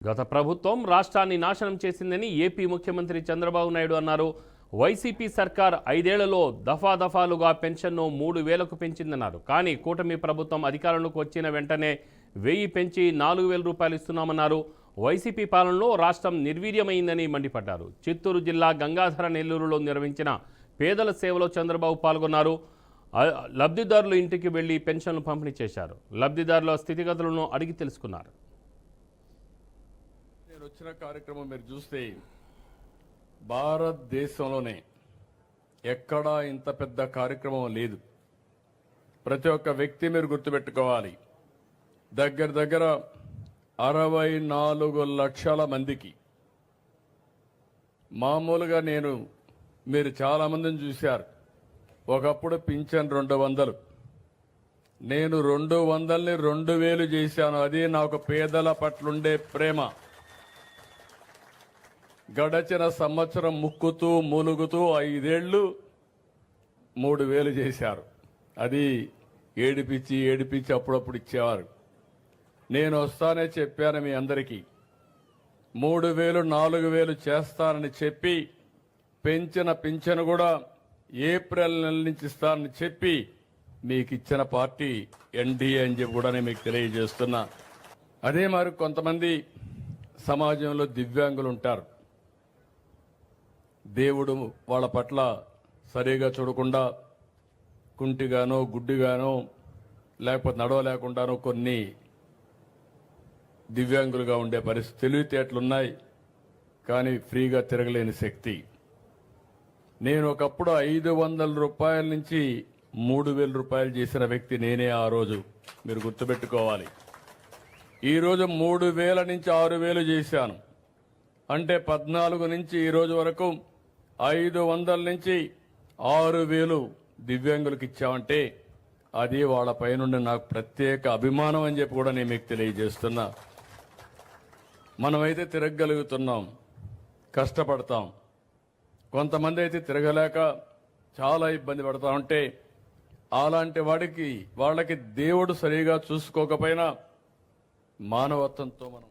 గత ప్రభుత్వం రాష్ట్రాన్ని నాశనం చేసిందని ఏపీ ముఖ్యమంత్రి చంద్రబాబు నాయుడు అన్నారు. వైసీపీ సర్కార్ 5 ఏళ్లలో దఫాదఫాలుగా పెన్షన్ను 3,000కు పెంచిందన్నారు. కానీ కూటమి ప్రభుత్వం అధికారంలోకి వచ్చిన వెంటనే 1000 పెంచి 4,000 రూపాయలు ఇస్తున్నామన్నారు. వైసీపీ పాలనలో రాష్ట్రం నిర్వీర్యమైందని మండిపడ్డారు. చిత్తూరు జిల్లా గంగాధర నెల్లూరులో నిర్వహించిన పేదల సేవలో చంద్రబాబు పాల్గొన్నారు. లబ్ధిదారులు ఇంటికి వెళ్లి పెన్షన్లు పంపిణీ చేశారు. లబ్ధిదారుల స్థితిగతులను అడిగి తెలుసుకున్నారు. వచ్చిన కార్యక్రమం మీరు చూస్తే భారతదేశంలోనే ఎక్కడా ఇంత పెద్ద కార్యక్రమం లేదు. ప్రతి ఒక్క వ్యక్తి మీరు గుర్తుపెట్టుకోవాలి, దగ్గర 64 లక్షల మందికి. మామూలుగా మీరు చాలా మందిని చూశారు. ఒకప్పుడు పింఛన్ 200, నేను 200ని 2,000 చేశాను. అది నాకు పేదల పట్లుండే ప్రేమ. గడచిన సంవత్సరం ముక్కుతూ మూలుగుతూ 5 ఏళ్లు 3,000 చేశారు. అది ఏడిపించి అప్పుడప్పుడు ఇచ్చేవారు. నేను వస్తానే చెప్పాను మీ అందరికీ, 3,000 4,000 చేస్తానని చెప్పి పెంచిన పింఛను కూడా ఏప్రిల్ నెల నుంచి ఇస్తానని చెప్పి మీకు ఇచ్చిన పార్టీ ఎన్డీఏ అని చెప్పి కూడా నేను మీకు తెలియజేస్తున్నా. అదే మరి కొంతమంది సమాజంలో దివ్యాంగులు ఉంటారు. దేవుడు వాళ్ళ పట్ల సరిగా చూడకుండా కుంటిగానో గుడ్డిగానో లేకపోతే నడవలేకుండానో కొన్ని దివ్యాంగులుగా ఉండే పరిస్థితి. తెలివితేటలున్నాయి కానీ ఫ్రీగా తిరగలేని శక్తి. నేను ఒకప్పుడు 500 రూపాయల నుంచి 3,000 రూపాయలు చేసిన వ్యక్తి నేనే ఆ రోజు. మీరు గుర్తుపెట్టుకోవాలి. ఈరోజు 3,000 నుంచి 6,000 చేశాను. అంటే 14 నుంచి ఈ రోజు వరకు 500 నుంచి 6,000 దివ్యాంగులకు ఇచ్చామంటే అది వాళ్ళ పైనుండి నాకు ప్రత్యేక అభిమానం అని చెప్పి కూడా నేను మీకు తెలియజేస్తున్నా. మనమైతే తిరగగలుగుతున్నాం, కష్టపడతాం. కొంతమంది అయితే తిరగలేక చాలా ఇబ్బంది పడతా ఉంటే అలాంటి వాళ్ళకి దేవుడు సరిగా చూసుకోకపోయినా మానవత్వంతో మనం